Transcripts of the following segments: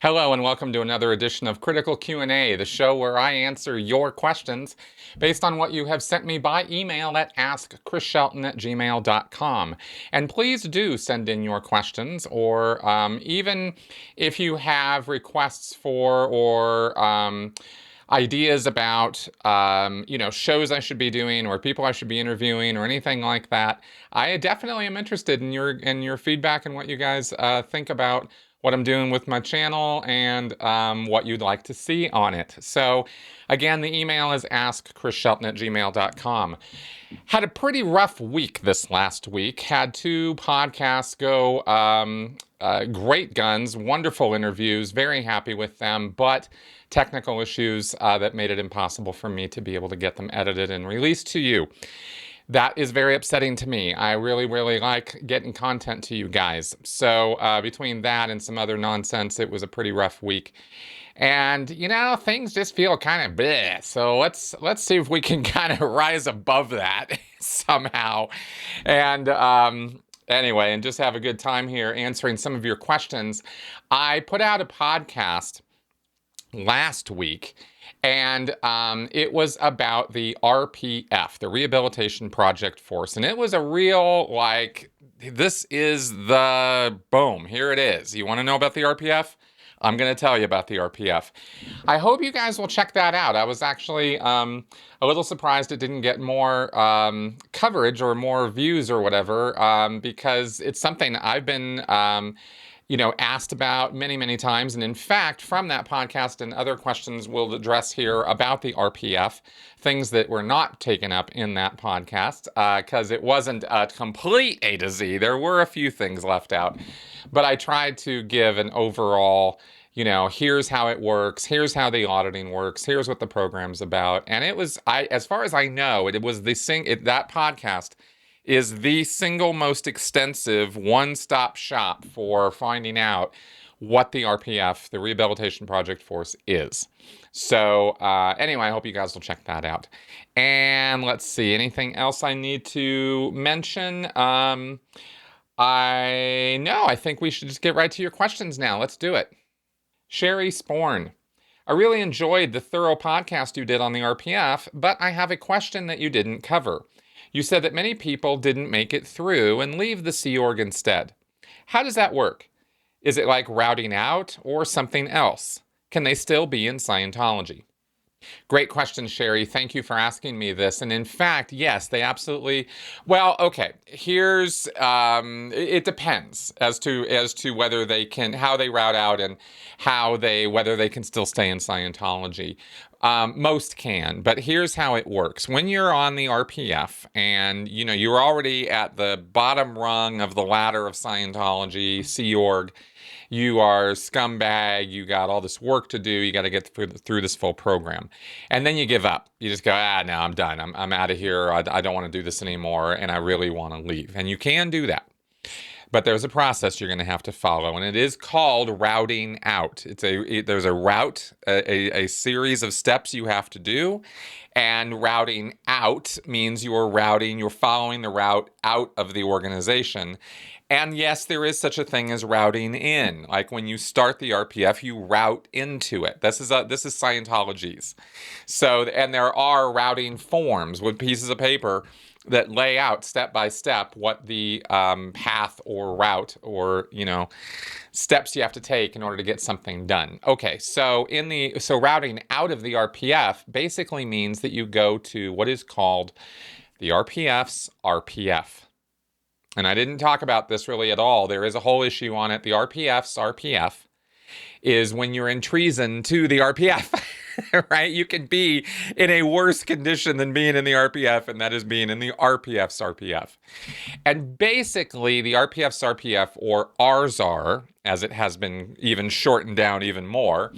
Hello and welcome to another edition of Critical Q&A, the show where I answer your questions based on what you have sent me by email at AskChrisShelton@gmail.com. And please do send in your questions, or even if you have requests for or ideas about shows I should be doing or people I should be interviewing or anything like that. I definitely am interested in your feedback and what you guys think about what I'm doing with my channel and what you'd like to see on it. So again, the email is askChrisShelton@gmail.com. Had a pretty rough week this last week. Had two podcasts go great guns, wonderful interviews, very happy with them, but technical issues that made it impossible for me to be able to get them edited and released to you. That is very upsetting to me. I really, really like getting content to you guys. So between that and some other nonsense, it was a pretty rough week. And, things just feel kind of bleh. So let's see if we can kind of rise above that somehow. And anyway, and just have a good time here answering some of your questions. I put out a podcast last week, and it was about the RPF, the Rehabilitation Project Force. And it was a real, this is the boom. Here it is. You want to know about the RPF? I'm going to tell you about the RPF. I hope you guys will check that out. I was actually a little surprised it didn't get more coverage or more views or whatever, because it's something I've been asked about many, many times. And in fact, from that podcast and other questions we'll address here about the RPF, things that were not taken up in that podcast, because it wasn't a complete A to Z. There were a few things left out. But I tried to give an overall, here's how it works, here's how the auditing works, here's what the program's about. And it was, as far as I know, it was that podcast is the single most extensive one-stop shop for finding out what the RPF, the Rehabilitation Project Force, is. So anyway, I hope you guys will check that out. And let's see, anything else I need to mention? I think we should just get right to your questions now. Let's do it. Sherry Sporn. I really enjoyed the thorough podcast you did on the RPF, but I have a question that you didn't cover. You said that many people didn't make it through and leave the Sea Org instead. How does that work? Is it like routing out or something else? Can they still be in Scientology? Great question, Sherry. Thank you for asking me this. And in fact, yes, they absolutely. Well, okay. Here's it depends as to whether they can, how they route out, and whether they can still stay in Scientology. Most can, but here's how it works. When you're on the RPF and you're already at the bottom rung of the ladder of Scientology, Sea Org. You are scumbag, you got all this work to do, you got to get through this full program. And then you give up. You just go, no, I'm done. I'm out of here. I don't want to do this anymore, and I really want to leave. And you can do that. But there's a process you're going to have to follow, and it is called routing out. There's a route, a series of steps you have to do, and routing out means you're following the route out of the organization. And yes, there is such a thing as routing in. Like when you start the RPF, you route into it. This is Scientology's. So, and there are routing forms with pieces of paper that lay out step by step what the path or route or steps you have to take in order to get something done. Okay, so routing out of the RPF basically means that you go to what is called the RPF's RPF. And I didn't talk about this really at all. There is a whole issue on it. The RPF's RPF is when you're in treason to the RPF, right? You can be in a worse condition than being in the RPF, and that is being in the RPF's RPF. And basically, the RPF's RPF, or RZAR, as it has been even shortened down even more,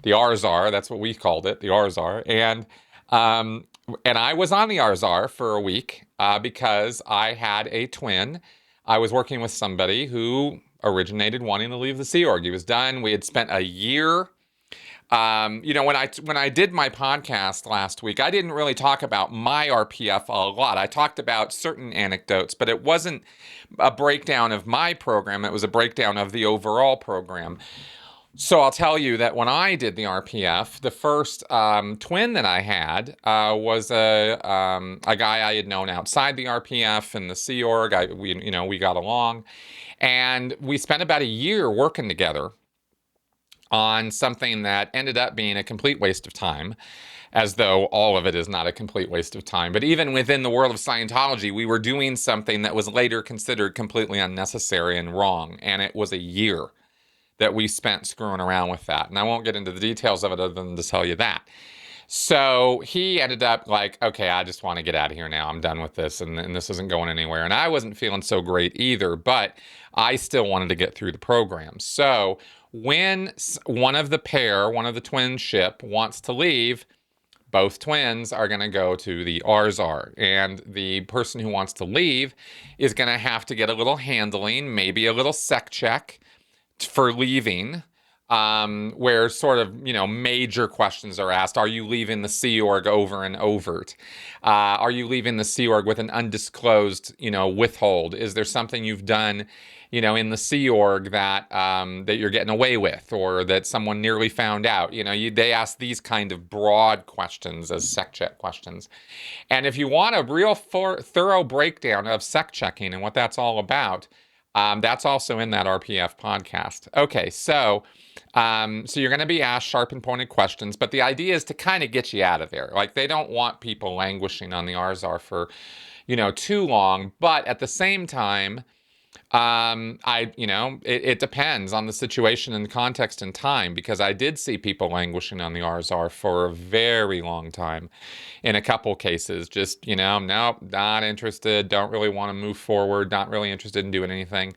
the RZAR, that's what we called it, the RZAR. And I was on the RZAR for a week because I had a twin. I was working with somebody who originated wanting to leave the Sea Org. He was done. We had spent a year. When I did my podcast last week, I didn't really talk about my RPF a lot. I talked about certain anecdotes, but it wasn't a breakdown of my program. It was a breakdown of the overall program. So I'll tell you that when I did the RPF, the first twin that I had was a guy I had known outside the RPF and the Sea Org. We got along, and we spent about a year working together on something that ended up being a complete waste of time, as though all of it is not a complete waste of time. But even within the world of Scientology, we were doing something that was later considered completely unnecessary and wrong, and it was a year that we spent screwing around with that. And I won't get into the details of it other than to tell you that. So he ended up like, okay, I just want to get out of here now. I'm done with this, and this isn't going anywhere. And I wasn't feeling so great either, but I still wanted to get through the program. So when one of the twin ship wants to leave, both twins are going to go to the RZAR. And the person who wants to leave is going to have to get a little handling, maybe a little sec check for leaving, where sort of, major questions are asked. Are you leaving the Sea Org over and overt? Are you leaving the Sea Org with an undisclosed, withhold? Is there something you've done, in the Sea Org that that you're getting away with, or that someone nearly found out? They ask these kind of broad questions as sec check questions. And if you want a real thorough breakdown of sec checking and what that's all about, that's also in that RPF podcast. Okay, so you're going to be asked sharp and pointed questions, but the idea is to kind of get you out of there. Like, they don't want people languishing on the RZAR for, too long. But at the same time, it depends on the situation and context and time, because I did see people languishing on the RZAR for a very long time in a couple cases. Just, nope, not interested, don't really want to move forward, not really interested in doing anything.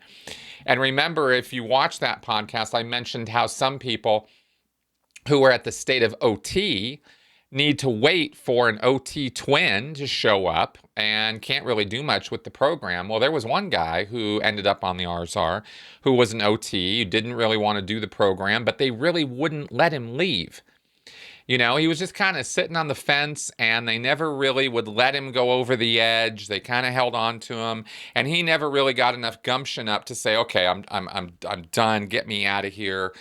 And remember, if you watch that podcast, I mentioned how some people who are at the state of OT need to wait for an OT twin to show up and can't really do much with the program. Well, there was one guy who ended up on the RZAR who was an OT, who didn't really want to do the program, but they really wouldn't let him leave. He was just kind of sitting on the fence, and they never really would let him go over the edge. They kind of held on to him, and he never really got enough gumption up to say, "Okay, I'm done. Get me out of here."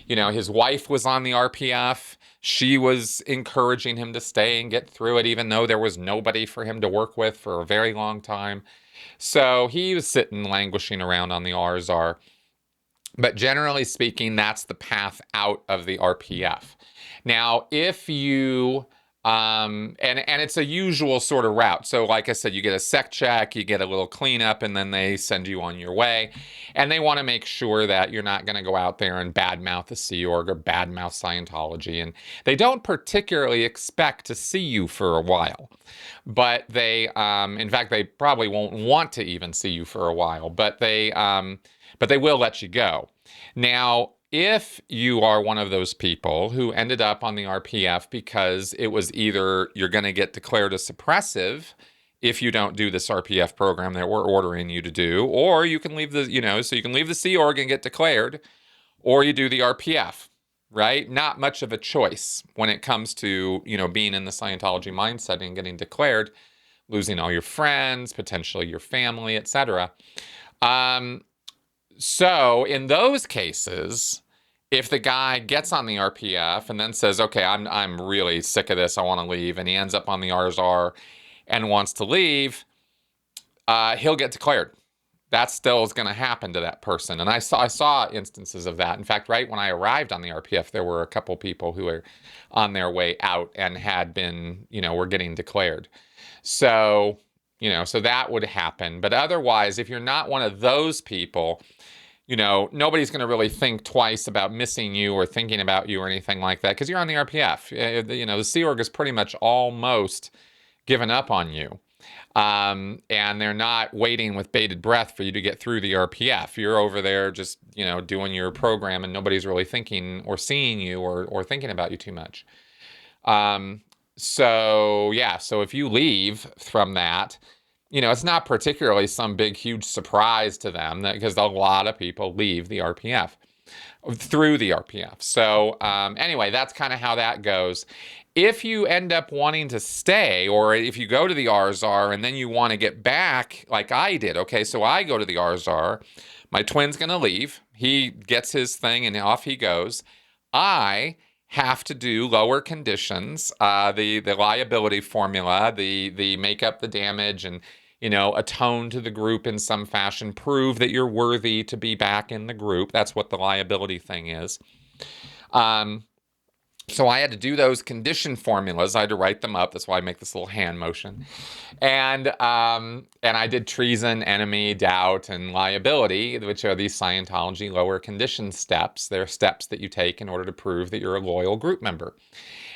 His wife was on the RPF. She was encouraging him to stay and get through it, even though there was nobody for him to work with for a very long time. So he was sitting languishing around on the RZAR. But generally speaking, that's the path out of the RPF. Now, if you, and it's a usual sort of route. So like I said, you get a sec check, you get a little cleanup, and then they send you on your way. And they want to make sure that you're not going to go out there and badmouth the Sea Org or badmouth Scientology. And they don't particularly expect to see you for a while. But they, in fact, they probably won't want to even see you for a while. But they will let you go. Now, if you are one of those people who ended up on the RPF because it was either you're going to get declared a suppressive if you don't do this RPF program that we're ordering you to do, or you can leave so you can leave the Sea Org and get declared, or you do the RPF, right? Not much of a choice when it comes to, being in the Scientology mindset and getting declared, losing all your friends, potentially your family, etc. So in those cases, if the guy gets on the RPF and then says, okay, I'm really sick of this, I want to leave, and he ends up on the RZAR and wants to leave, he'll get declared. That still is going to happen to that person. And I saw instances of that. In fact, right when I arrived on the RPF, there were a couple people who were on their way out and had been, were getting declared. So, so that would happen. But otherwise, if you're not one of those people, nobody's going to really think twice about missing you or thinking about you or anything like that, because you're on the RPF. The Sea Org is pretty much almost given up on you. And they're not waiting with bated breath for you to get through the RPF. You're over there just, doing your program, and nobody's really thinking or seeing you or thinking about you too much. So if you leave from that, it's not particularly some big, huge surprise to them, because a lot of people leave the RPF through the RPF. So anyway, that's kind of how that goes. If you end up wanting to stay, or if you go to the RZAR and then you want to get back, like I did, okay, so I go to the RZAR, My twin's going to leave. He gets his thing and off he goes. I have to do lower conditions, the liability formula, the make up the damage and atone to the group in some fashion, prove that you're worthy to be back in the group. That's what the liability thing is. So I had to do those condition formulas. I had to write them up. That's why I make this little hand motion. And I did treason, enemy, doubt, and liability, which are these Scientology lower condition steps. They're steps that you take in order to prove that you're a loyal group member.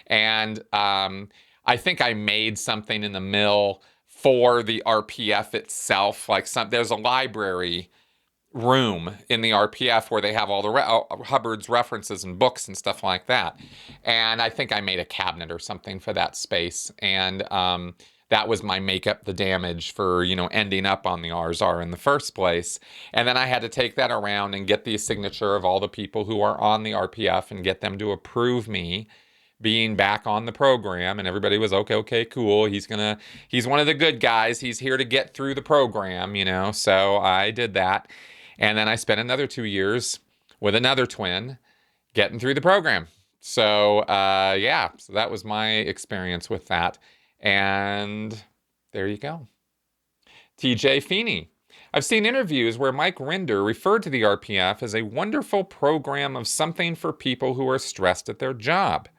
And I think I made something in the mill for the RPF itself. There's a library room in the RPF where they have all the Hubbard's references and books and stuff like that. And I think I made a cabinet or something for that space. And that was my make up the damage for, ending up on the RSR in the first place. And then I had to take that around and get the signature of all the people who are on the RPF and get them to approve me being back on the program. And everybody was okay, cool. He's one of the good guys. He's here to get through the program, So I did that. And then I spent another 2 years with another twin getting through the program. So, so that was my experience with that. And there you go. TJ Feeney. I've seen interviews where Mike Rinder referred to the RPF as a wonderful program of something for people who are stressed at their job.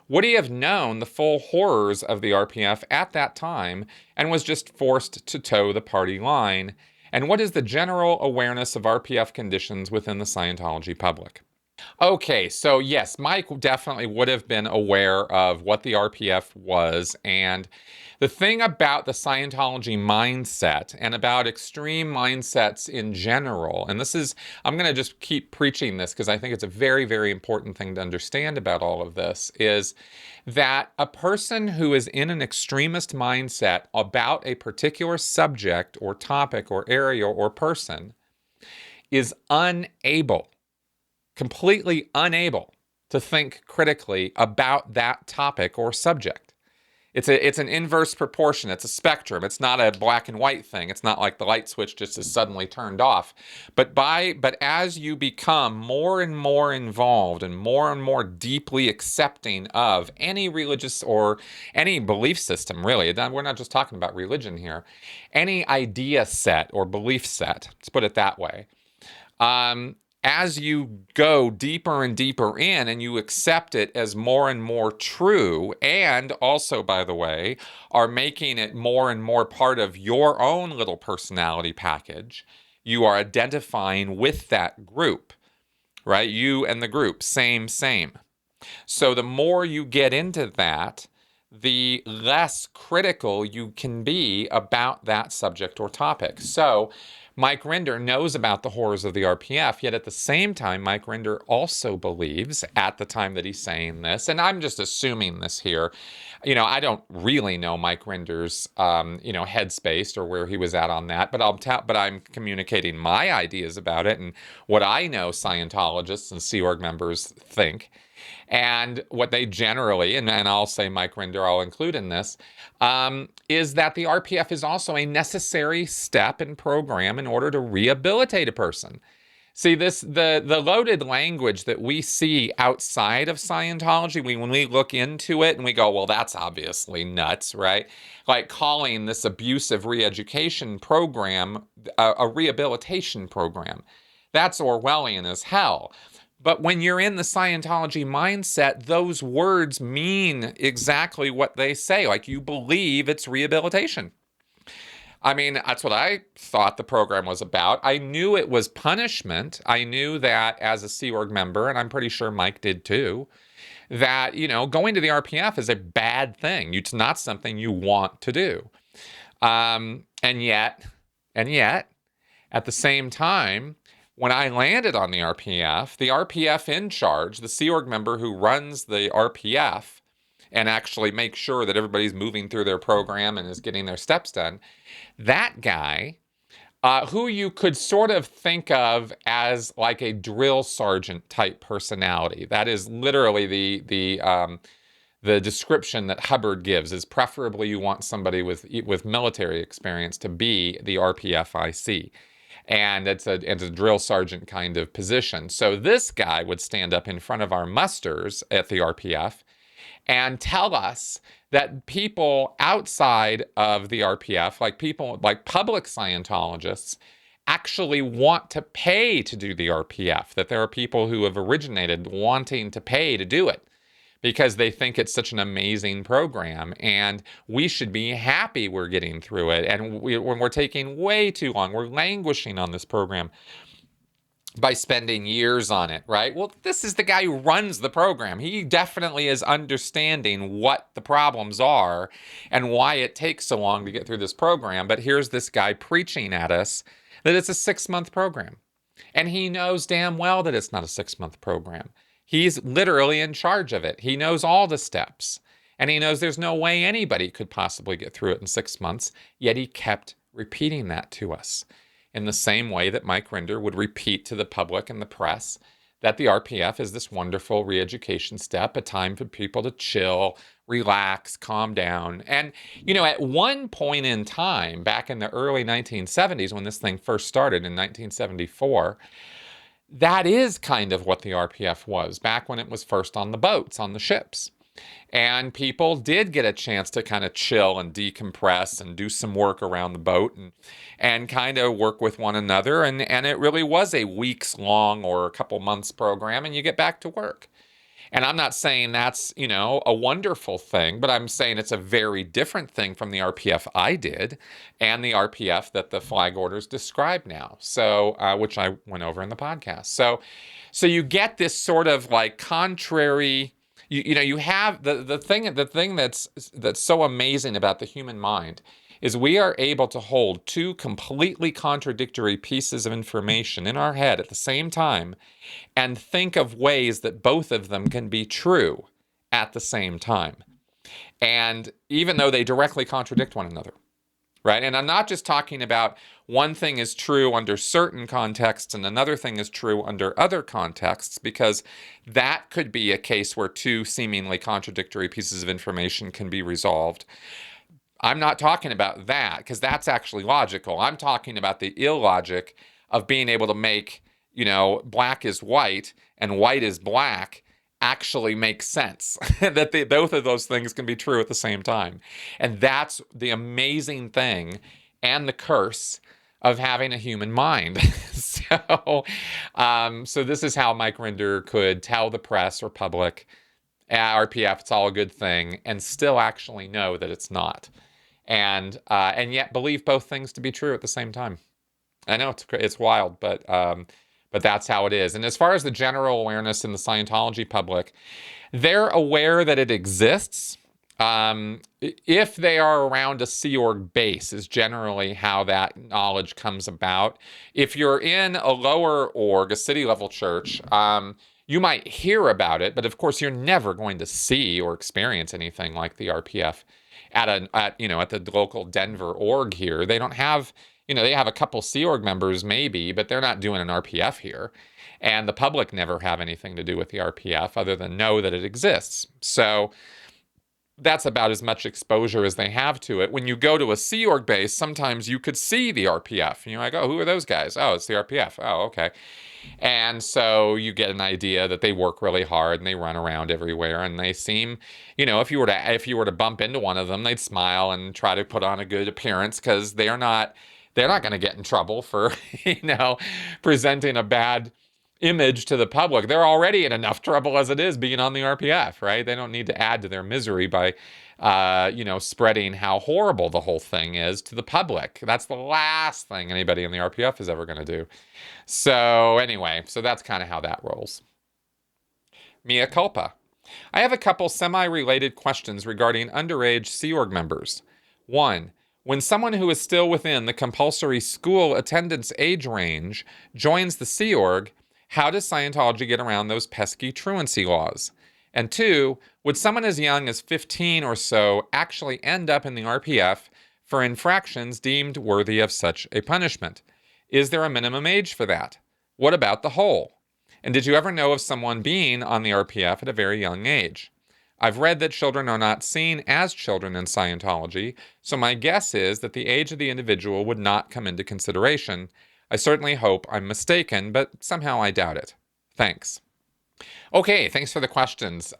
Would he have known the full horrors of the RPF at that time and was just forced to toe the party line? And what is the general awareness of RPF conditions within the Scientology public? Okay, so yes, Mike definitely would have been aware of what the RPF was. And the thing about the Scientology mindset and about extreme mindsets in general, and I'm going to just keep preaching this because I think it's a very, very important thing to understand about all of this, is that a person who is in an extremist mindset about a particular subject or topic or area or person is completely unable to think critically about that topic or subject. It's an inverse proportion. It's a spectrum. It's not a black and white thing. It's not like the light switch just is suddenly turned off. But as you become more and more involved and more deeply accepting of any religious or any belief system, really, we're not just talking about religion here, any idea set or belief set, let's put it that way, as you go deeper and deeper in and you accept it as more and more true, and also, by the way, are making it more and more part of your own little personality package, you are identifying with that group, right? You and the group, same. So the more you get into that, the less critical you can be about that subject or topic. So Mike Rinder knows about the horrors of the RPF, yet at the same time, Mike Rinder also believes, at the time that he's saying this, and I'm just assuming this here, I don't really know Mike Rinder's, headspace or where he was at on that, but I'm communicating my ideas about it and what I know Scientologists and Sea Org members think. And what they generally, and I'll say Mike Rinder, I'll include in this, is that the RPF is also a necessary step and program in order to rehabilitate a person. See, the loaded language that we see outside of Scientology, when we look into it and we go, well, that's obviously nuts, right? Like calling this abusive re-education program a rehabilitation program. That's Orwellian as hell. But when you're in the Scientology mindset, those words mean exactly what they say. Like, you believe it's rehabilitation. I mean, that's what I thought the program was about. I knew it was punishment. I knew that as a Sea Org member, and I'm pretty sure Mike did too, that, going to the RPF is a bad thing. It's not something you want to do. And yet, at the same time, when I landed on the RPF in charge, the Sea Org member who runs the RPF and actually makes sure that everybody's moving through their program and is getting their steps done, that guy, who you could sort of think of as like a drill sergeant type personality. That is literally the description that Hubbard gives, is preferably you want somebody with military experience to be the RPF IC. And it's a drill sergeant kind of position. So this guy would stand up in front of our musters at the RPF and tell us that people outside of the RPF, like people like public Scientologists, actually want to pay to do the RPF, that there are people who have originated wanting to pay to do it because they think it's such an amazing program and we should be happy we're getting through it. And when we're taking way too long, we're languishing on this program by spending years on it, right? Well, this is the guy who runs the program. He definitely is understanding what the problems are and why it takes so long to get through this program. But here's this guy preaching at us that it's a 6-month program. And he knows damn well that it's not a 6-month program. He's literally in charge of it. He knows all the steps. And he knows there's no way anybody could possibly get through it in 6 months. Yet he kept repeating that to us, in the same way that Mike Rinder would repeat to the public and the press that the RPF is this wonderful re-education step, a time for people to chill, relax, calm down. And, at one point in time, back in the early 1970s, when this thing first started in 1974, that is kind of what the RPF was, back when it was first on the boats, on the ships. And people did get a chance to kind of chill and decompress and do some work around the boat and kind of work with one another. And it really was a weeks-long or a couple months program, and you get back to work. And I'm not saying that's, a wonderful thing, but I'm saying it's a very different thing from the RPF I did and the RPF that the flag orders describe now. So, which I went over in the podcast. So you get this sort of like contrary. You have the thing that's so amazing about the human mind is we are able to hold two completely contradictory pieces of information in our head at the same time and think of ways that both of them can be true at the same time. And even though they directly contradict one another. Right? And I'm not just talking about one thing is true under certain contexts and another thing is true under other contexts, because that could be a case where two seemingly contradictory pieces of information can be resolved. I'm not talking about that, because that's actually logical. I'm talking about the illogic of being able to make, black is white and white is black actually makes sense, that both of those things can be true at the same time. And that's the amazing thing and the curse of having a human mind. So this is how Mike Rinder could tell the press or public, RPF, it's all a good thing, and still actually know that it's not. And yet believe both things to be true at the same time. I know it's wild, but that's how it is. And as far as the general awareness in the Scientology public, they're aware that it exists. If they are around a Sea Org base is generally how that knowledge comes about. If you're in a lower org, a city level church, you might hear about it, but of course you're never going to see or experience anything like the RPF at the local Denver org here. They don't have, they have a couple Sea Org members maybe, but they're not doing an RPF here. And the public never have anything to do with the RPF other than know that it exists. So that's about as much exposure as they have to it. When you go to a Sea Org base, sometimes you could see the RPF. And you're like, oh, who are those guys? Oh, it's the RPF. Oh, okay. And so you get an idea that they work really hard and they run around everywhere, and they seem, if you were to bump into one of them, they'd smile and try to put on a good appearance, because they're not going to get in trouble for, presenting a bad image to the public. They're already in enough trouble as it is being on the RPF, right? They don't need to add to their misery by, spreading how horrible the whole thing is to the public. That's the last thing anybody in the RPF is ever going to do. So anyway, that's kind of how that rolls. Mea culpa. I have a couple semi-related questions regarding underage Sea Org members. 1. When someone who is still within the compulsory school attendance age range joins the Sea Org, how does Scientology get around those pesky truancy laws? And 2, would someone as young as 15 or so actually end up in the RPF for infractions deemed worthy of such a punishment? Is there a minimum age for that? What about the whole? And did you ever know of someone being on the RPF at a very young age? I've read that children are not seen as children in Scientology, so my guess is that the age of the individual would not come into consideration. I certainly hope I'm mistaken, but somehow I doubt it. Thanks. Okay, thanks for the questions.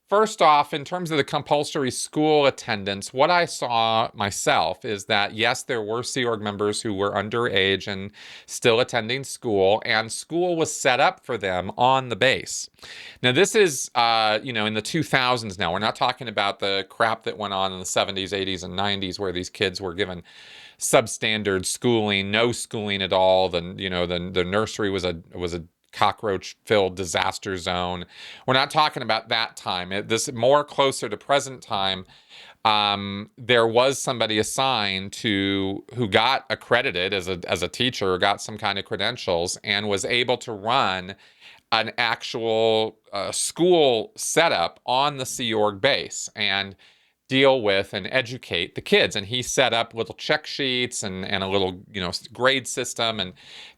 First off, in terms of the compulsory school attendance, what I saw myself is that, yes, there were Sea Org members who were underage and still attending school, and school was set up for them on the base. Now, this is, in the 2000s now. We're not talking about the crap that went on in the 70s, 80s, and 90s where these kids were given substandard schooling, no schooling at all. The nursery was a cockroach-filled disaster zone. We're not talking about that time. This more closer to present time. There was somebody assigned who got accredited as a teacher, got some kind of credentials, and was able to run an actual school setup on the Sea Org base and deal with and educate the kids. And he set up little check sheets and a little grade system, and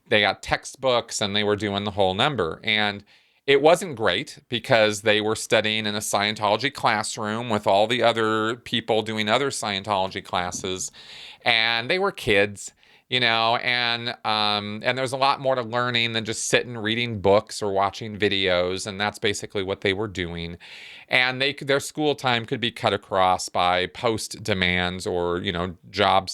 they got textbooks, and they were doing the whole number. And it wasn't great because they were studying in a Scientology classroom with all the other people doing other Scientology classes, and they were kids, and there's a lot more to learning than just sitting reading books or watching videos, and that's basically what they were doing. And their school time could be cut across by post demands or job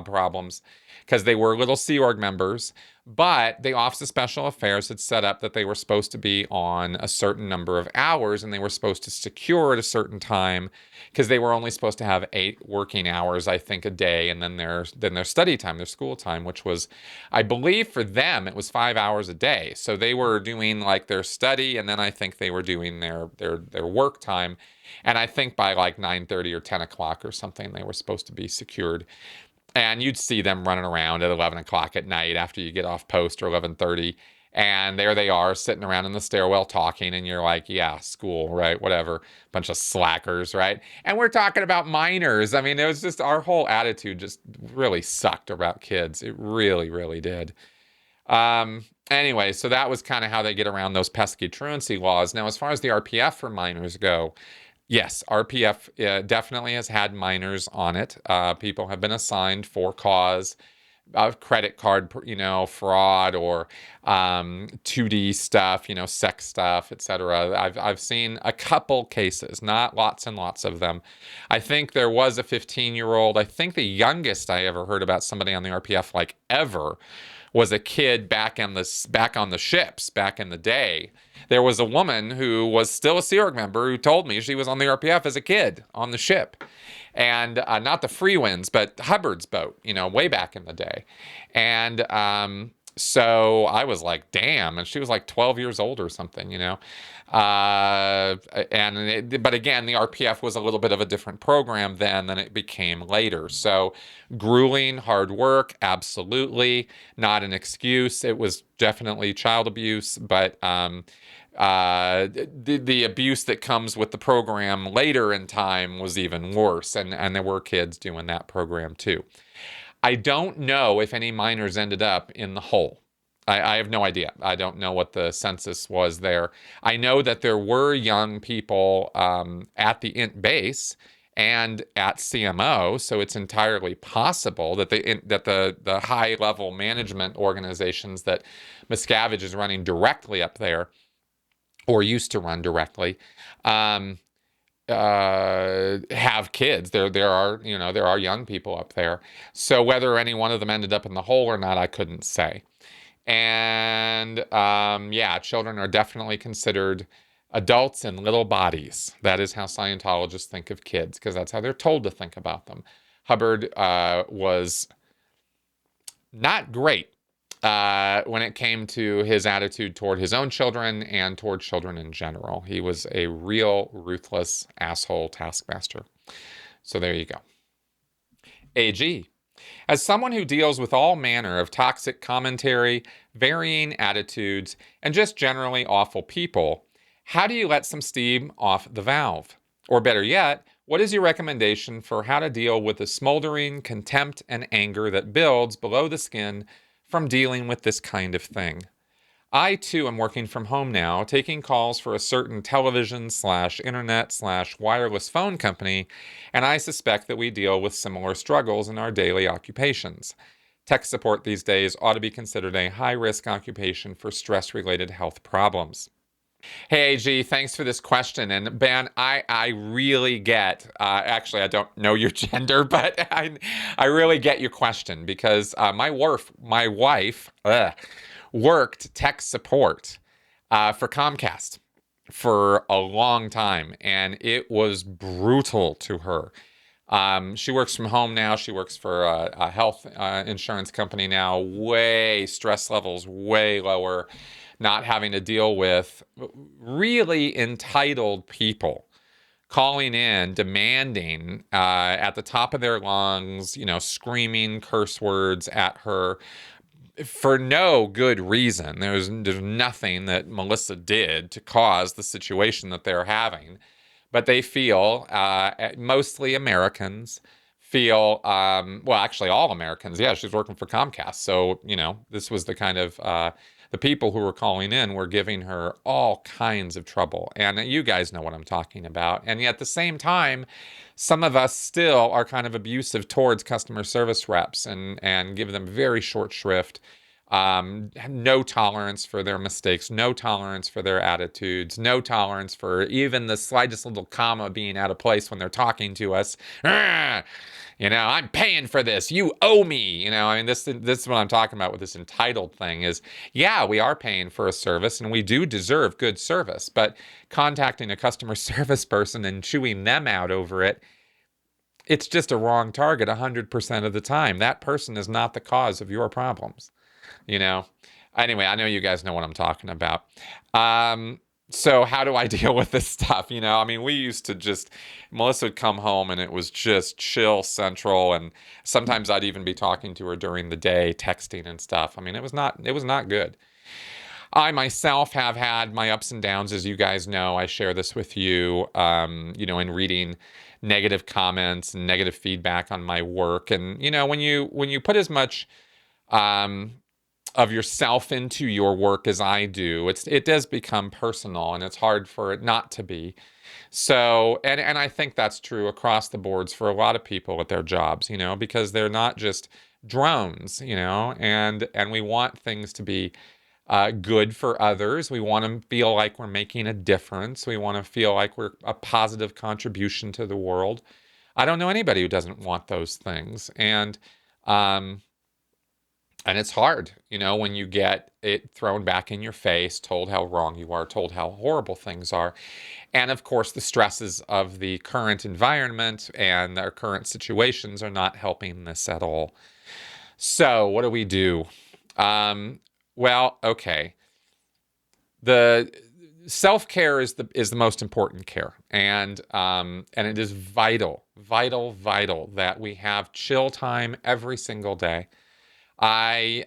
problems, because they were little Sea Org members. But the Office of Special Affairs had set up that they were supposed to be on a certain number of hours, and they were supposed to secure at a certain time, because they were only supposed to have 8 working hours, I think, a day, and then their study time, their school time, which was, I believe for them, it was 5 hours a day. So they were doing like their study, and then I think they were doing their work time. And I think by like 9:30 or 10 o'clock or something, they were supposed to be secured. And you'd see them running around at 11 o'clock at night after you get off post, or 11:30. And there they are sitting around in the stairwell talking. And you're like, yeah, school, right? Whatever. Bunch of slackers, right? And we're talking about minors. I mean, it was just, our whole attitude just really sucked about kids. It really, really did. Anyway, so that was kind of how they get around those pesky truancy laws. Now, as far as the RPF for minors go, yes, RPF definitely has had minors on it. People have been assigned for cause of credit card, fraud, or 2D stuff, sex stuff, etc. I've seen a couple cases, not lots and lots of them. I think there was a 15-year-old. I think the youngest I ever heard about somebody on the RPF, like ever, was a kid back on the ships back in the day. There was a woman who was still a Sea Org member who told me she was on the RPF as a kid on the ship. And not the Free Winds, but Hubbard's boat, way back in the day. And so I was like, damn. And she was like 12 years old or something, but again, the RPF was a little bit of a different program then than it became later. So grueling, hard work, absolutely not an excuse. It was definitely child abuse, but the abuse that comes with the program later in time was even worse, and there were kids doing that program too. I don't know if any minors ended up in the hole. I have no idea. I don't know what the census was there. I know that there were young people at the INT base and at CMO, so it's entirely possible that the high-level management organizations that Miscavige is running directly up there, or used to run directly, have kids. There are young people up there. So whether any one of them ended up in the hole or not, I couldn't say. And children are definitely considered adults in little bodies. That is how Scientologists think of kids, because that's how they're told to think about them. Hubbard was not great when it came to his attitude toward his own children and toward children in general. He was a real ruthless asshole taskmaster. So there you go. AG. As someone who deals with all manner of toxic commentary, varying attitudes, and just generally awful people, how do you let some steam off the valve? Or better yet, what is your recommendation for how to deal with the smoldering contempt and anger that builds below the skin from dealing with this kind of thing? I, too, am working from home now, taking calls for a certain television/internet/wireless phone company, and I suspect that we deal with similar struggles in our daily occupations. Tech support these days ought to be considered a high-risk occupation for stress-related health problems. Hey, AG, thanks for this question. And Ben, I really get, actually, I don't know your gender, but I really get your question because my wife worked tech support for Comcast for a long time, and it was brutal to her. She works from home now. She works for a health insurance company now. Way stress levels way lower, not having to deal with really entitled people calling in, demanding at the top of their lungs, screaming curse words at her for no good reason. There's nothing that Melissa did to cause the situation that they're having. But they feel, mostly Americans, feel, well, actually all Americans. Yeah, she's working for Comcast. So, this was the kind of, the people who were calling in were giving her all kinds of trouble. And you guys know what I'm talking about. And yet at the same time, some of us still are kind of abusive towards customer service reps and give them very short shrift. No tolerance for their mistakes, no tolerance for their attitudes, no tolerance for even the slightest little comma being out of place when they're talking to us. I'm paying for this. You owe me. This is what I'm talking about with this entitled thing is, yeah, we are paying for a service and we do deserve good service, but contacting a customer service person and chewing them out over it, it's just a wrong target 100% of the time. That person is not the cause of your problems. Anyway, I know you guys know what I'm talking about. So how do I deal with this stuff? We used to Melissa would come home and it was just chill central. And sometimes I'd even be talking to her during the day, texting and stuff. It was not good. I myself have had my ups and downs, as you guys know. I share this with you, in reading negative comments and negative feedback on my work. And, when you put as much, of yourself into your work as I do, it does become personal, and it's hard for it not to be. So, and I think that's true across the boards for a lot of people at their jobs, because they're not just drones, and we want things to be good for others. We want to feel like we're making a difference. We want to feel like we're a positive contribution to the world. I don't know anybody who doesn't want those things. And it's hard, when you get it thrown back in your face, told how wrong you are, told how horrible things are. And of course, the stresses of the current environment and our current situations are not helping this at all. So what do we do? Well, okay. The self-care is the most important care. And it is vital that we have chill time every single day. I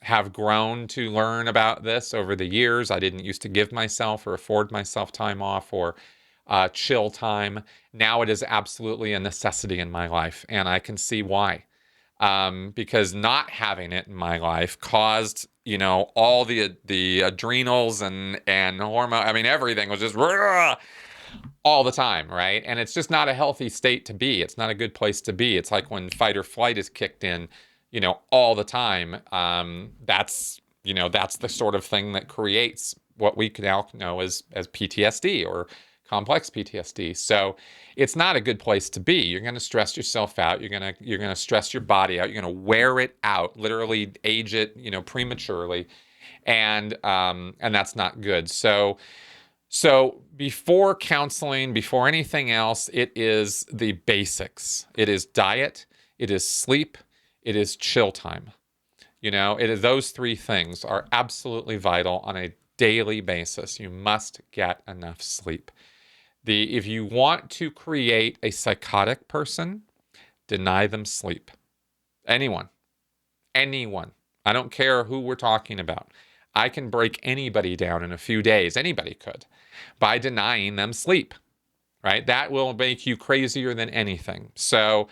have grown to learn about this over the years. I didn't used to give myself or afford myself time off or chill time. Now it is absolutely a necessity in my life, and I can see why. Because not having it in my life caused, all the adrenals and hormone. Everything was just all the time, right? And it's just not a healthy state to be. It's not a good place to be. It's like when fight or flight is kicked in, all the time. That's the sort of thing that creates what we now know as PTSD or complex PTSD. So it's not a good place to be. You're going to stress yourself out. You're going to stress your body out. You're going to wear it out, literally age it, prematurely. And that's not good. So before counseling, before anything else, it is the basics. It is diet, it is sleep, it is chill time. Those three things are absolutely vital on a daily basis. You must get enough sleep. If you want to create a psychotic person, deny them sleep. Anyone. I don't care who we're talking about. I can break anybody down in a few days. Anybody could, by denying them sleep, right? That will make you crazier than anything. So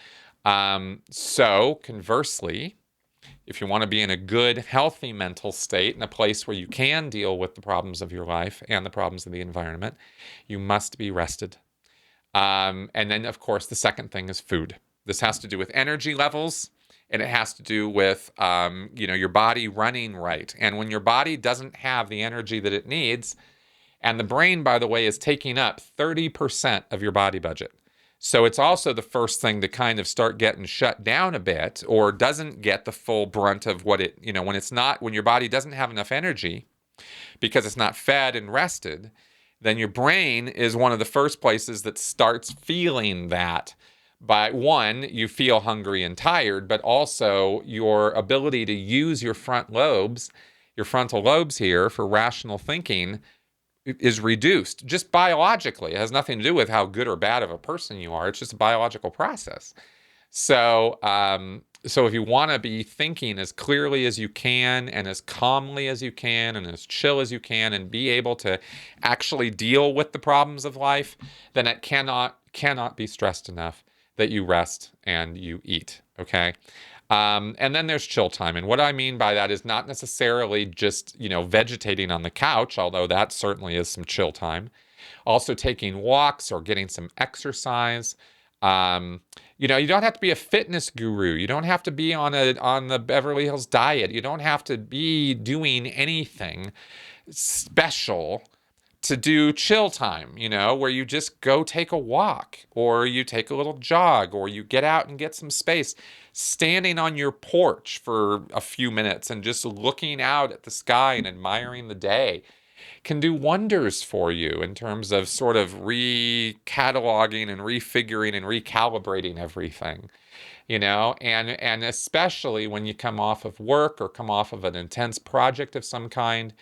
conversely, if you want to be in a good, healthy mental state, in a place where you can deal with the problems of your life and the problems of the environment, you must be rested. And then, of course, the second thing is food. This has to do with energy levels And it has to do with, your body running right. And when your body doesn't have the energy that it needs, and the brain, by the way, is taking up 30% of your body budget. So it's also the first thing to kind of start getting shut down a bit, or doesn't get the full brunt of what it, when your body doesn't have enough energy because it's not fed and rested, then your brain is one of the first places that starts feeling that. By one, you feel hungry and tired, but also your ability to use your frontal lobes here for rational thinking is reduced just biologically. It has nothing to do with how good or bad of a person you are. It's just a biological process. So if you want to be thinking as clearly as you can and as calmly as you can and as chill as you can and be able to actually deal with the problems of life, then it cannot be stressed enough that you rest and you eat, okay? And then there's chill time. And what I mean by that is not necessarily just, vegetating on the couch, although that certainly is some chill time. Also taking walks or getting some exercise. You don't have to be a fitness guru. You don't have to be on the Beverly Hills diet. You don't have to be doing anything special to do chill time, where you just go take a walk, or you take a little jog, or you get out and get some space. Standing on your porch for a few minutes and just looking out at the sky and admiring the day can do wonders for you in terms of sort of recataloging and refiguring and recalibrating everything, and especially when you come off of work or come off of an intense project of some kind.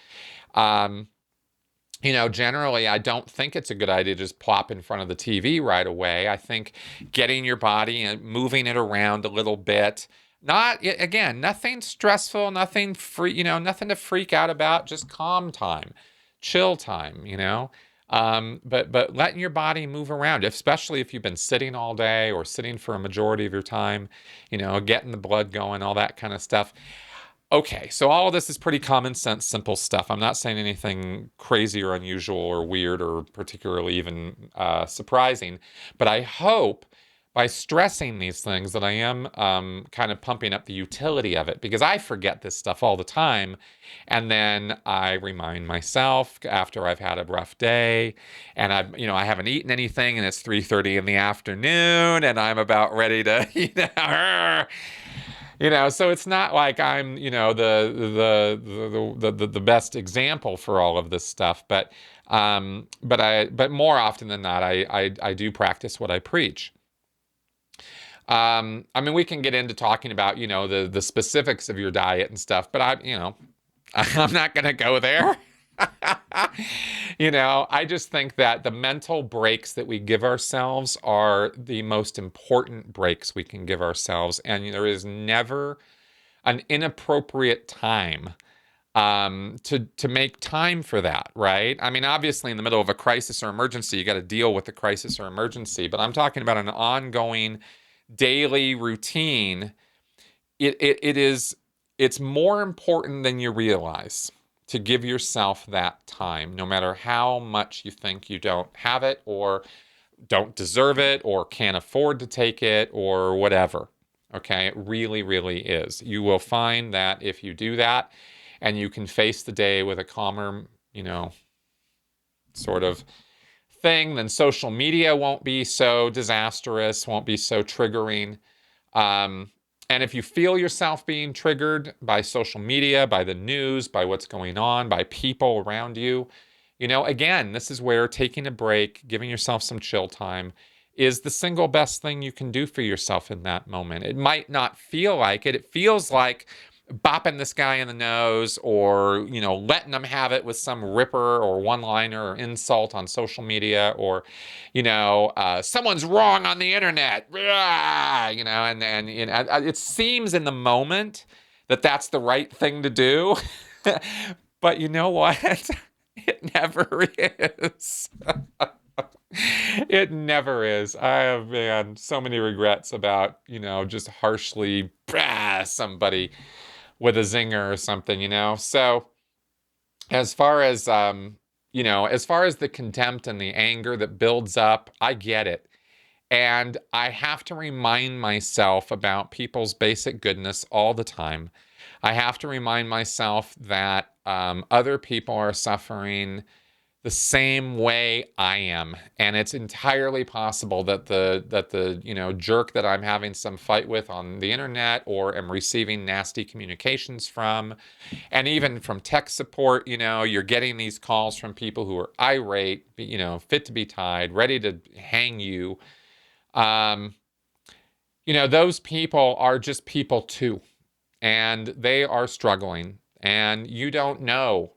Generally, I don't think it's a good idea to just plop in front of the TV right away. I think getting your body and moving it around a little bit, nothing stressful, nothing nothing to freak out about, just calm time, chill time, but letting your body move around, especially if you've been sitting all day or sitting for a majority of your time, getting the blood going, all that kind of stuff. Okay, so all of this is pretty common sense, simple stuff. I'm not saying anything crazy or unusual or weird or particularly even surprising, but I hope by stressing these things that I am kind of pumping up the utility of it, because I forget this stuff all the time, and then I remind myself after I've had a rough day, and I haven't eaten anything, and it's 3:30 in the afternoon, and I'm about ready to, so it's not like I'm, the best example for all of this stuff, but more often than not, I do practice what I preach. We can get into talking about, the specifics of your diet and stuff, but I'm not going to go there. I just think that the mental breaks that we give ourselves are the most important breaks we can give ourselves. And there is never an inappropriate time to make time for that, right? Obviously in the middle of a crisis or emergency, you got to deal with the crisis or emergency, but I'm talking about an ongoing daily routine. It's more important than you realize to give yourself that time, no matter how much you think you don't have it or don't deserve it or can't afford to take it or whatever. Okay, it really, really is. You will find that if you do that and you can face the day with a calmer, sort of thing, then social media won't be so disastrous, won't be so triggering. And if you feel yourself being triggered by social media, by the news, by what's going on, by people around you, again, this is where taking a break, giving yourself some chill time is the single best thing you can do for yourself in that moment. It might not feel like it. It feels like bopping this guy in the nose or, letting them have it with some ripper or one-liner or insult on social media or, someone's wrong on the internet, and it seems in the moment that that's the right thing to do. But you know what? It never is. It never is. I have had so many regrets about, just harshly somebody with a zinger or something, So as far as, as far as the contempt and the anger that builds up, I get it. And I have to remind myself about people's basic goodness all the time. I have to remind myself that other people are suffering the same way I am, and it's entirely possible that the jerk that I'm having some fight with on the internet or am receiving nasty communications from, and even from tech support, you're getting these calls from people who are irate, fit to be tied, ready to hang you. Um, those people are just people too, and they are struggling, and you don't know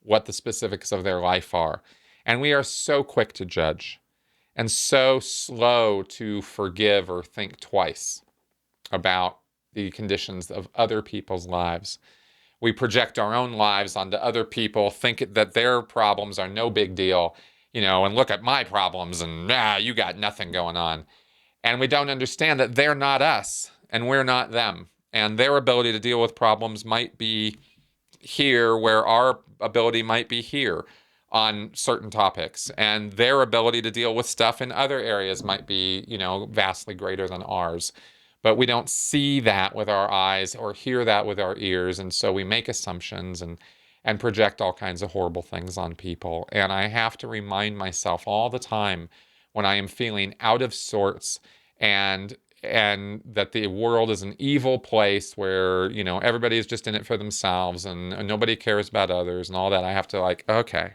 what the specifics of their life are. And we are so quick to judge and so slow to forgive or think twice about the conditions of other people's lives. We project our own lives onto other people, think that their problems are no big deal, and look at my problems and, you got nothing going on. And we don't understand that they're not us and we're not them. And their ability to deal with problems might be here where our ability might be here on certain topics. And their ability to deal with stuff in other areas might be, vastly greater than ours. But we don't see that with our eyes or hear that with our ears. And so we make assumptions and project all kinds of horrible things on people. And I have to remind myself all the time when I am feeling out of sorts and that the world is an evil place where, everybody is just in it for themselves and nobody cares about others and all that. I have to okay.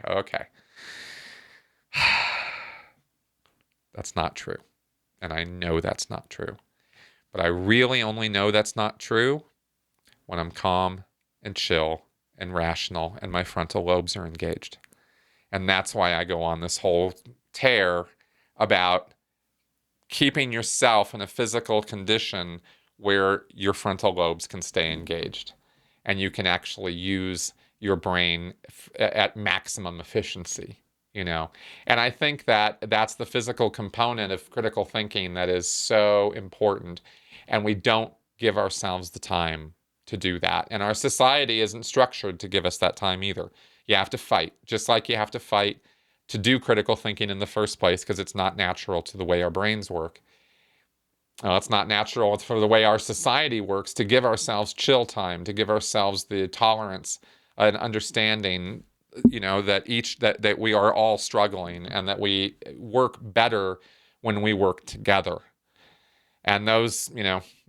That's not true. And I know that's not true. But I really only know that's not true when I'm calm and chill and rational and my frontal lobes are engaged. And that's why I go on this whole tear about keeping yourself in a physical condition where your frontal lobes can stay engaged and you can actually use your brain at maximum efficiency, And I think that that's the physical component of critical thinking that is so important. And we don't give ourselves the time to do that. And our society isn't structured to give us that time either. You have to fight, just like you have to fight to do critical thinking in the first place because it's not natural to the way our brains work. It's not natural for the way our society works to give ourselves chill time, to give ourselves the tolerance and understanding, that we are all struggling and that we work better when we work together. And those,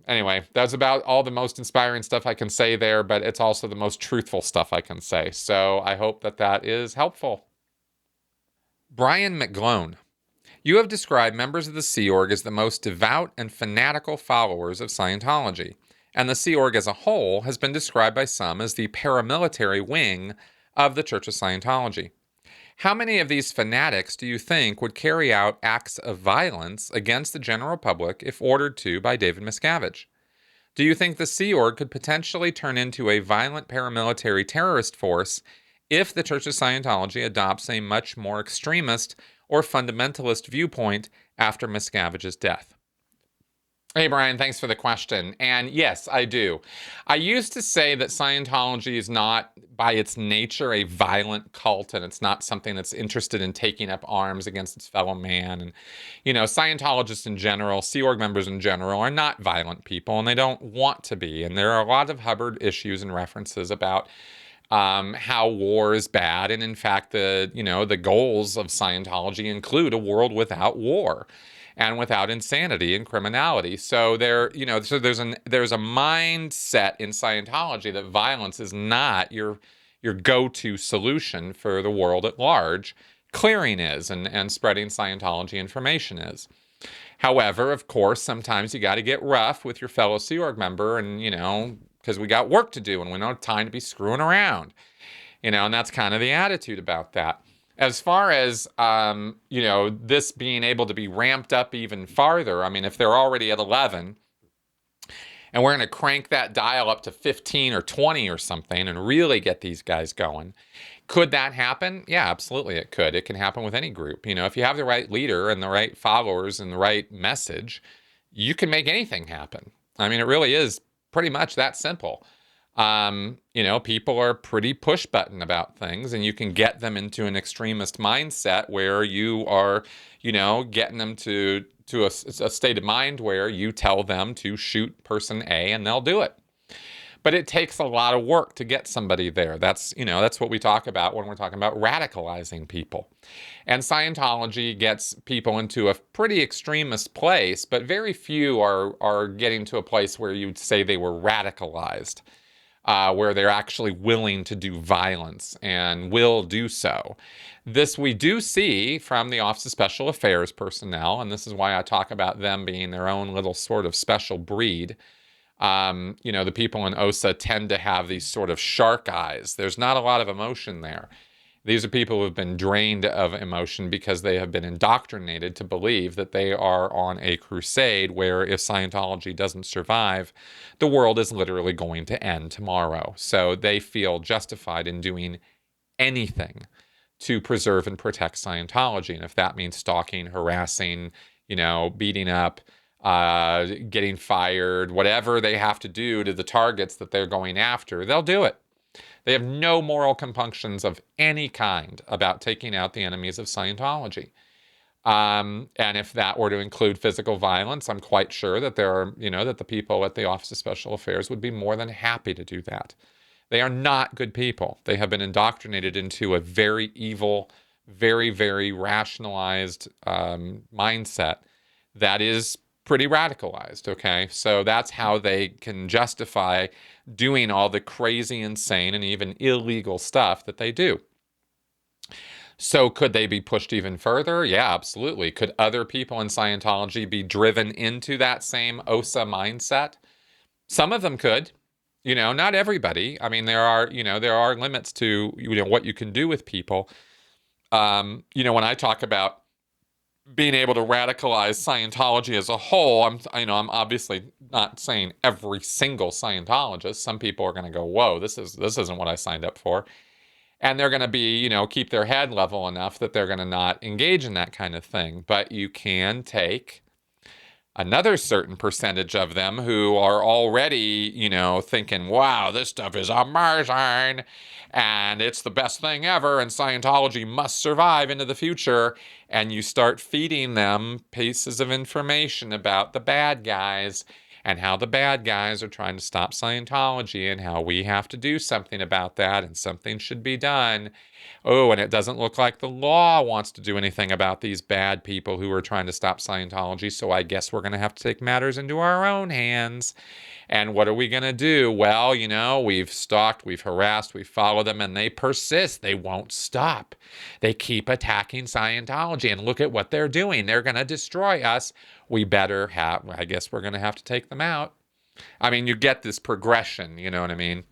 anyway, that's about all the most inspiring stuff I can say there, but it's also the most truthful stuff I can say. So I hope that is helpful. Brian McGlone. You have described members of the Sea Org as the most devout and fanatical followers of Scientology, and the Sea Org as a whole has been described by some as the paramilitary wing of the Church of Scientology. How many of these fanatics do you think would carry out acts of violence against the general public if ordered to by David Miscavige? Do you think the Sea Org could potentially turn into a violent paramilitary terrorist force if the Church of Scientology adopts a much more extremist or fundamentalist viewpoint after Miscavige's death? Hey, Brian, thanks for the question. And yes, I do. I used to say that Scientology is not, by its nature, a violent cult, and it's not something that's interested in taking up arms against its fellow man. And, Scientologists in general, Sea Org members in general, are not violent people, and they don't want to be. And there are a lot of Hubbard issues and references about how war is bad, and in fact, the goals of Scientology include a world without war and without insanity and criminality. So there's a mindset in Scientology that violence is not your go-to solution for the world at large. Clearing is, and spreading Scientology information is. However, of course, sometimes you got to get rough with your fellow Sea Org member, and because we got work to do and we don't have time to be screwing around, and that's kind of the attitude about that. As far as, this being able to be ramped up even farther, I mean, if they're already at 11 and we're going to crank that dial up to 15 or 20 or something and really get these guys going, could that happen? Yeah, absolutely it could. It can happen with any group. If you have the right leader and the right followers and the right message, you can make anything happen. I mean, it really is pretty much that simple. People are pretty push button about things, and you can get them into an extremist mindset where you are, getting them to to a state of mind where you tell them to shoot person A and they'll do it. But it takes a lot of work to get somebody there. That's what we talk about when we're talking about radicalizing people. And Scientology gets people into a pretty extremist place, but very few are getting to a place where you'd say they were radicalized, where they're actually willing to do violence and will do so. This we do see from the Office of Special Affairs personnel, and this is why I talk about them being their own little sort of special breed. The people in OSA tend to have these sort of shark eyes. There's not a lot of emotion there. These are people who have been drained of emotion because they have been indoctrinated to believe that they are on a crusade where if Scientology doesn't survive, the world is literally going to end tomorrow. So they feel justified in doing anything to preserve and protect Scientology. And if that means stalking, harassing, beating up, getting fired, whatever they have to do to the targets that they're going after, they'll do it. They have no moral compunctions of any kind about taking out the enemies of Scientology. And if that were to include physical violence, I'm quite sure that that the people at the Office of Special Affairs would be more than happy to do that. They are not good people. They have been indoctrinated into a very evil, very, very rationalized mindset that is pretty radicalized, okay? So that's how they can justify doing all the crazy, insane, and even illegal stuff that they do. So could they be pushed even further? Yeah, absolutely. Could other people in Scientology be driven into that same OSA mindset? Some of them could. Not everybody. I mean, there are limits to, what you can do with people. When I talk about being able to radicalize Scientology as a whole, I'm obviously not saying every single Scientologist. Some people are going to go, whoa, this isn't what I signed up for. And they're going to be, keep their head level enough that they're going to not engage in that kind of thing. But you can take another certain percentage of them who are already, thinking, wow, this stuff is amazing and it's the best thing ever and Scientology must survive into the future. And you start feeding them pieces of information about the bad guys and how the bad guys are trying to stop Scientology and how we have to do something about that and something should be done. Oh, and it doesn't look like the law wants to do anything about these bad people who are trying to stop Scientology, so I guess we're going to have to take matters into our own hands. And what are we going to do? Well, we've stalked, we've harassed, we've followed them, and they persist. They won't stop. They keep attacking Scientology, and look at what they're doing. They're going to destroy us. I guess we're going to have to take them out. I mean, you get this progression, you know what I mean?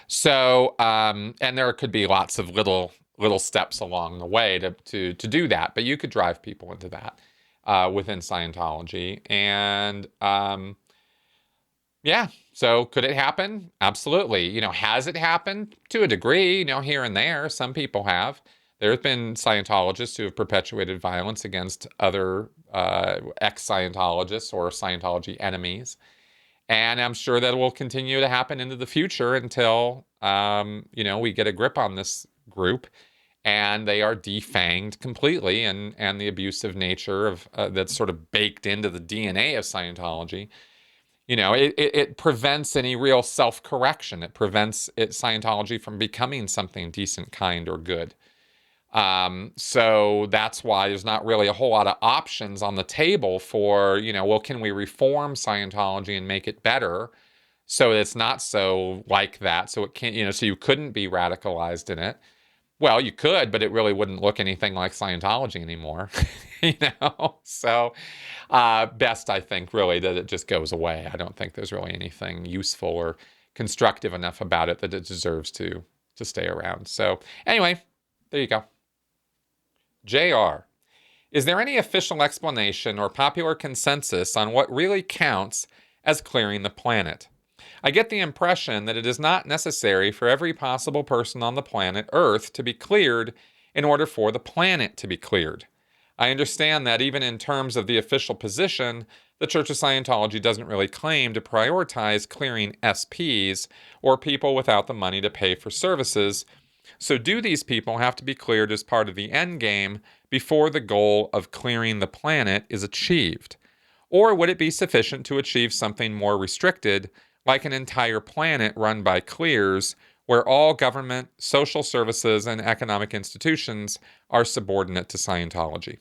So, and there could be lots of little steps along the way to do that, but you could drive people into that within Scientology. And yeah, so could it happen? Absolutely. Has it happened? To a degree, here and there. Some people have. There's been Scientologists who have perpetuated violence against other ex-Scientologists or Scientology enemies. And I'm sure that will continue to happen into the future until, we get a grip on this group and they are defanged completely. And the abusive nature of that's sort of baked into the DNA of Scientology, it prevents any real self-correction. It prevents Scientology from becoming something decent, kind, or good. So that's why there's not really a whole lot of options on the table for, can we reform Scientology and make it better so it's not so like that, so it can't, so you couldn't be radicalized in it. Well, you could, but it really wouldn't look anything like Scientology anymore, So best, I think, really, that it just goes away. I don't think there's really anything useful or constructive enough about it that it deserves to stay around. So anyway, there you go. JR, is there any official explanation or popular consensus on what really counts as clearing the planet? I get the impression that it is not necessary for every possible person on the planet Earth to be cleared in order for the planet to be cleared. I understand that even in terms of the official position, the Church of Scientology doesn't really claim to prioritize clearing SPs or people without the money to pay for services. So do these people have to be cleared as part of the end game before the goal of clearing the planet is achieved? Or would it be sufficient to achieve something more restricted, like an entire planet run by clears, where all government, social services, and economic institutions are subordinate to Scientology?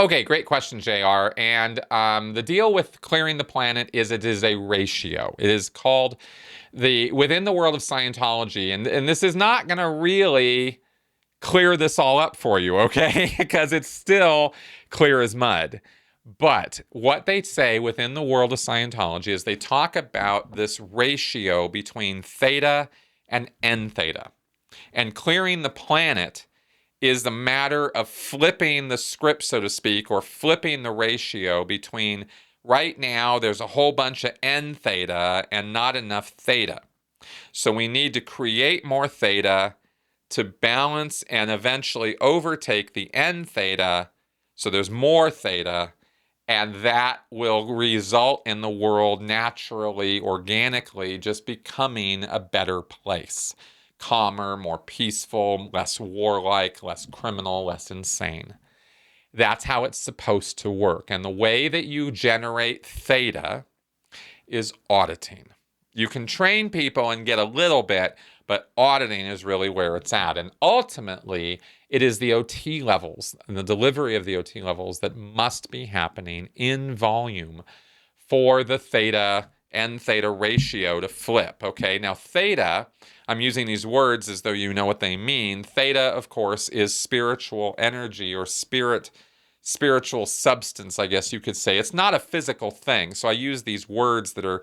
Okay, great question, JR. And the deal with clearing the planet is it is a ratio. It is called within the world of Scientology, and this is not going to really clear this all up for you, okay? Because it's still clear as mud. But what they say within the world of Scientology is they talk about this ratio between theta and N theta. And clearing the planet is the matter of flipping the script, so to speak, or flipping the ratio between right now there's a whole bunch of N theta and not enough theta. So we need to create more theta to balance and eventually overtake the N theta. So there's more theta, and that will result in the world naturally, organically, just becoming a better place. Calmer, more peaceful, less warlike, less criminal, less insane. That's how it's supposed to work. And the way that you generate theta is auditing. You can train people and get a little bit, but auditing is really where it's at. And ultimately, it is the OT levels and the delivery of the OT levels that must be happening in volume for the theta and theta ratio to flip. Okay, now theta, I'm using these words as though you know what they mean. Theta, of course, is spiritual energy or spiritual substance, I guess you could say. It's not a physical thing. So I use these words that are,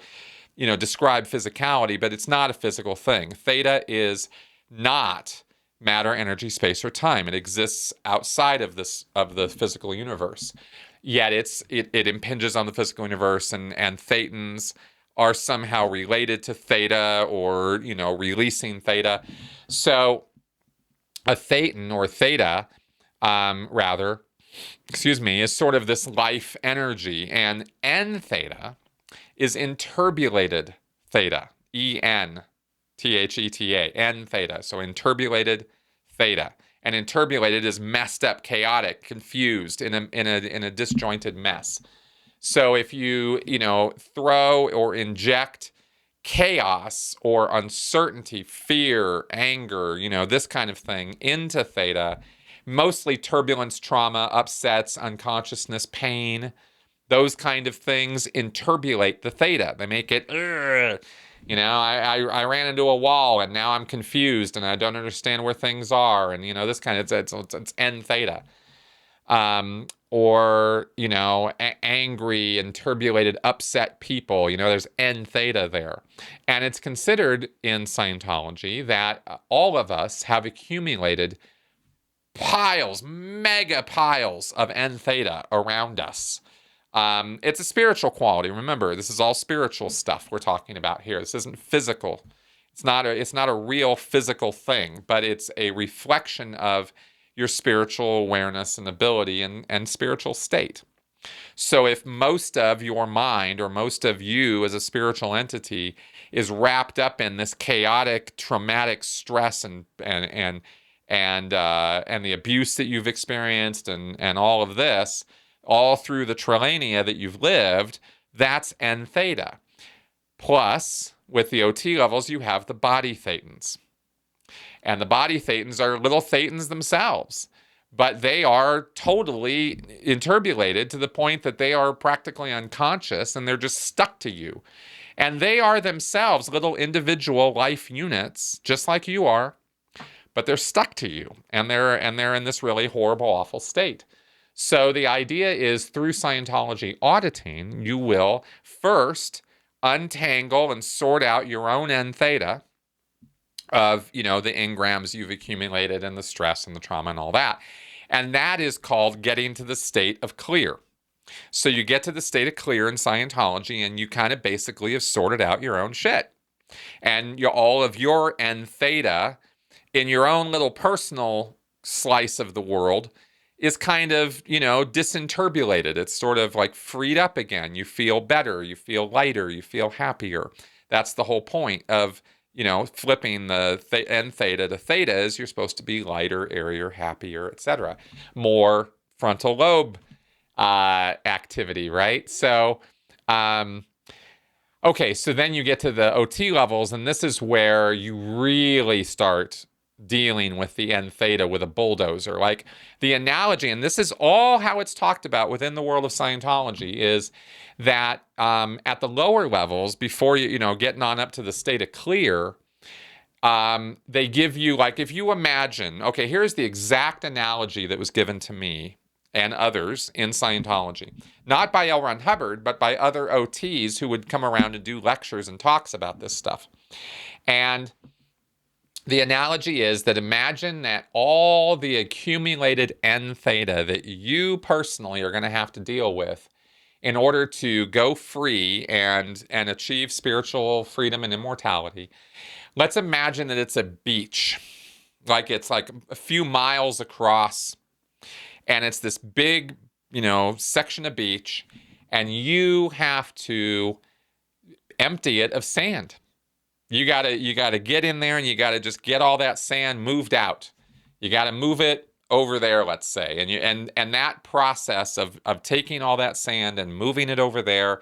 describe physicality, but it's not a physical thing. Theta is not matter, energy, space, or time. It exists outside of the physical universe. Yet it impinges on the physical universe, and thetans are somehow related to theta, or releasing theta. So a thetan, or theta, rather, is sort of this life energy, and N theta is interbulated theta, ENTHETA, N theta. So interbulated theta. And interbulated is messed up, chaotic, confused, in a disjointed mess. So if you throw or inject chaos or uncertainty, fear, anger, this kind of thing into theta, mostly turbulence, trauma, upsets, unconsciousness, pain, those kind of things interbulate the theta. They make it, I ran into a wall and now I'm confused and I don't understand where things are. And, this kind of, it's N theta. Angry and turbulated, upset people, there's N theta there. And it's considered in Scientology that all of us have accumulated mega piles of N theta around us. It's a spiritual quality. Remember, this is all spiritual stuff we're talking about here. This isn't physical. It's not a real physical thing, but it's a reflection of your spiritual awareness and ability and spiritual state. So if most of your mind, or most of you as a spiritual entity, is wrapped up in this chaotic, traumatic stress and the abuse that you've experienced and all of this, all through the trilenia that you've lived, that's N theta. Plus, with the OT levels, you have the body thetans. And the body thetans are little thetans themselves, but they are totally interbulated to the point that they are practically unconscious and they're just stuck to you. And they are themselves little individual life units, just like you are, but they're stuck to you. And they're in this really horrible, awful state. So the idea is, through Scientology auditing, you will first untangle and sort out your own N theta of, the engrams you've accumulated and the stress and the trauma and all that. And that is called getting to the state of clear. So you get to the state of clear in Scientology and you kind of basically have sorted out your own shit. And all of your N theta in your own little personal slice of the world is kind of, disinterbulated. It's sort of like freed up again. You feel better, you feel lighter, you feel happier. That's the whole point of, flipping the N theta to theta is you're supposed to be lighter, airier, happier, etc. More frontal lobe activity, right? So, okay, so then you get to the OT levels, and this is where you really start dealing with the N theta with a bulldozer. Like the analogy, and this is all how it's talked about within the world of Scientology, is that at the lower levels, before getting on up to the state of clear, they give you, like, if you imagine, okay, here's the exact analogy that was given to me and others in Scientology. Not by L. Ron Hubbard, but by other OTs who would come around and do lectures and talks about this stuff. And the analogy is that imagine that all the accumulated N theta that you personally are going to have to deal with in order to go free and achieve spiritual freedom and immortality. Let's imagine that it's a beach, like it's like a few miles across, and it's this big, section of beach, and you have to empty it of sand. You gotta get in there, and you gotta just get all that sand moved out. You gotta move it over there, let's say, and that process of taking all that sand and moving it over there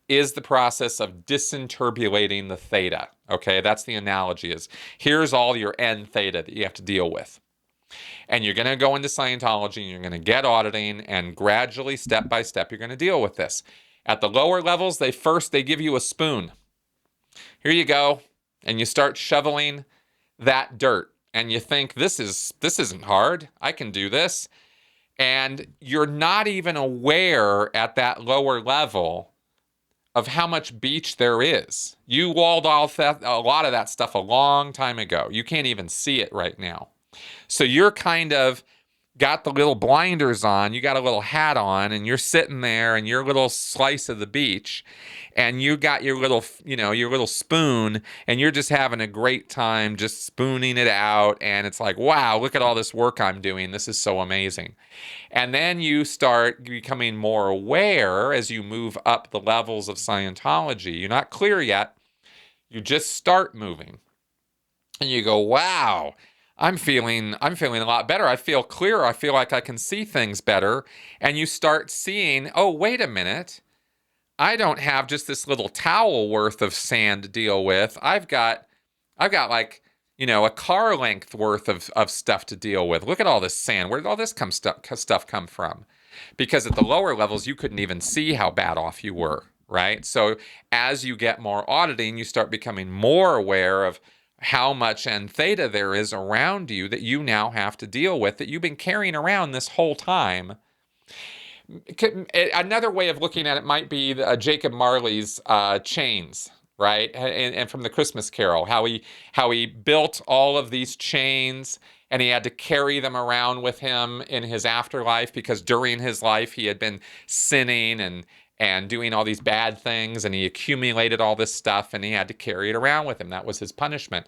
is the process of disinterbulating the theta. Okay, that's the analogy. Is here's all your N theta that you have to deal with. And you're going to go into Scientology and you're going to get auditing, and gradually, step by step, you're going to deal with this. At the lower levels, they give you a spoon. Here you go. And you start shoveling that dirt. And you think, this isn't hard. I can do this. And you're not even aware at that lower level of how much beach there is. You walled off a lot of that stuff a long time ago. You can't even see it right now. So you're kind of got the little blinders on, you got a little hat on, and you're sitting there in your little slice of the beach, and you got your little, your little spoon, and you're just having a great time just spooning it out, and it's like, wow, look at all this work I'm doing. This is so amazing. And then you start becoming more aware as you move up the levels of Scientology. You're not clear yet. You just start moving. And you go, wow, I'm feeling a lot better. I feel clearer. I feel like I can see things better. And you start seeing, oh, wait a minute. I don't have just this little towel worth of sand to deal with. I've got like, a car length worth of stuff to deal with. Look at all this sand. Where did all this stuff come from? Because at the lower levels, you couldn't even see how bad off you were, right? So as you get more auditing, you start becoming more aware of how much N theta there is around you that you now have to deal with, that you've been carrying around this whole time. Another way of looking at it might be Jacob Marley's chains, right? And from the Christmas Carol, how he built all of these chains, and he had to carry them around with him in his afterlife, because during his life he had been sinning and doing all these bad things, and he accumulated all this stuff, and he had to carry it around with him. That was his punishment.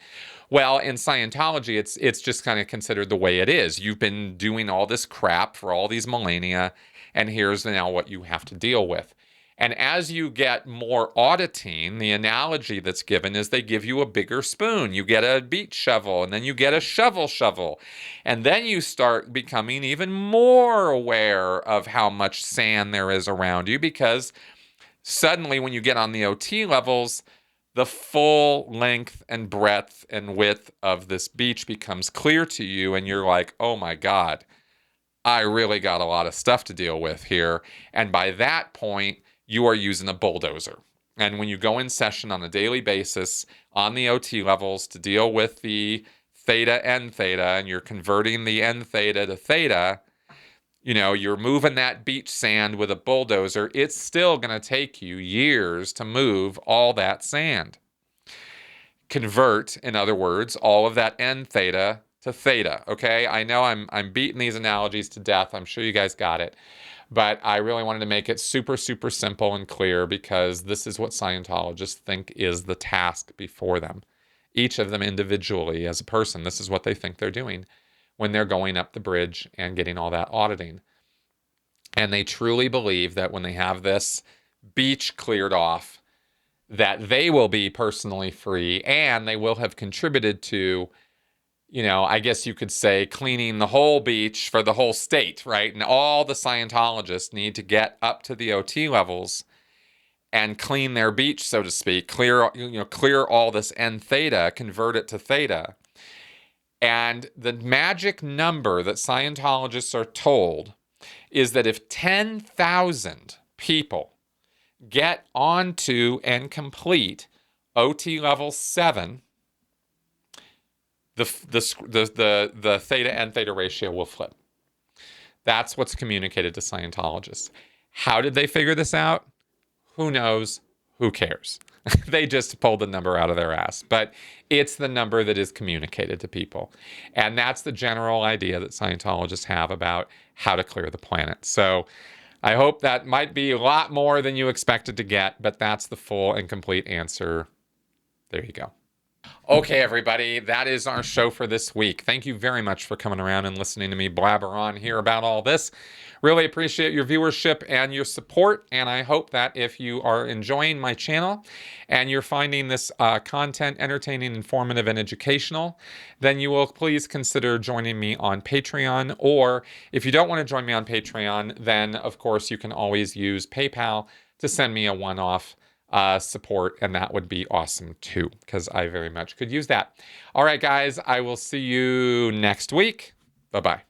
Well, in Scientology, it's just kind of considered the way it is. You've been doing all this crap for all these millennia, and here's now what you have to deal with. And as you get more auditing, the analogy that's given is they give you a bigger spoon. You get a beach shovel, and then you get a shovel. And then you start becoming even more aware of how much sand there is around you, because suddenly when you get on the OT levels, the full length and breadth and width of this beach becomes clear to you, and you're like, oh my God, I really got a lot of stuff to deal with here. And by that point, you are using a bulldozer. And when you go in session on a daily basis on the OT levels to deal with the Theta N Theta, and you're converting the N Theta to Theta, you're moving that beach sand with a bulldozer, it's still going to take you years to move all that sand. Convert, in other words, all of that N Theta to Theta, okay? I know I'm beating these analogies to death. I'm sure you guys got it. But I really wanted to make it super, super simple and clear, because this is what Scientologists think is the task before them. Each of them individually as a person, this is what they think they're doing when they're going up the bridge and getting all that auditing. And they truly believe that when they have this beach cleared off, that they will be personally free and they will have contributed to, I guess you could say, cleaning the whole beach for the whole state, right? And all the Scientologists need to get up to the OT levels and clean their beach, so to speak, clear all this N Theta, convert it to Theta. And the magic number that Scientologists are told is that if 10,000 people get onto and complete OT level 7, the Theta and Theta ratio will flip. That's what's communicated to Scientologists. How did they figure this out? Who knows? Who cares? They just pulled the number out of their ass. But it's the number that is communicated to people. And that's the general idea that Scientologists have about how to clear the planet. So I hope that might be a lot more than you expected to get, but that's the full and complete answer. There you go. Okay, everybody, that is our show for this week. Thank you very much for coming around and listening to me blabber on here about all this. Really appreciate your viewership and your support, and I hope that if you are enjoying my channel and you're finding this content entertaining, informative, and educational, then you will please consider joining me on Patreon. Or if you don't want to join me on Patreon, then of course you can always use PayPal to send me a one-off support, and that would be awesome too, because I very much could use that. All right, guys, I will see you next week. Bye-bye.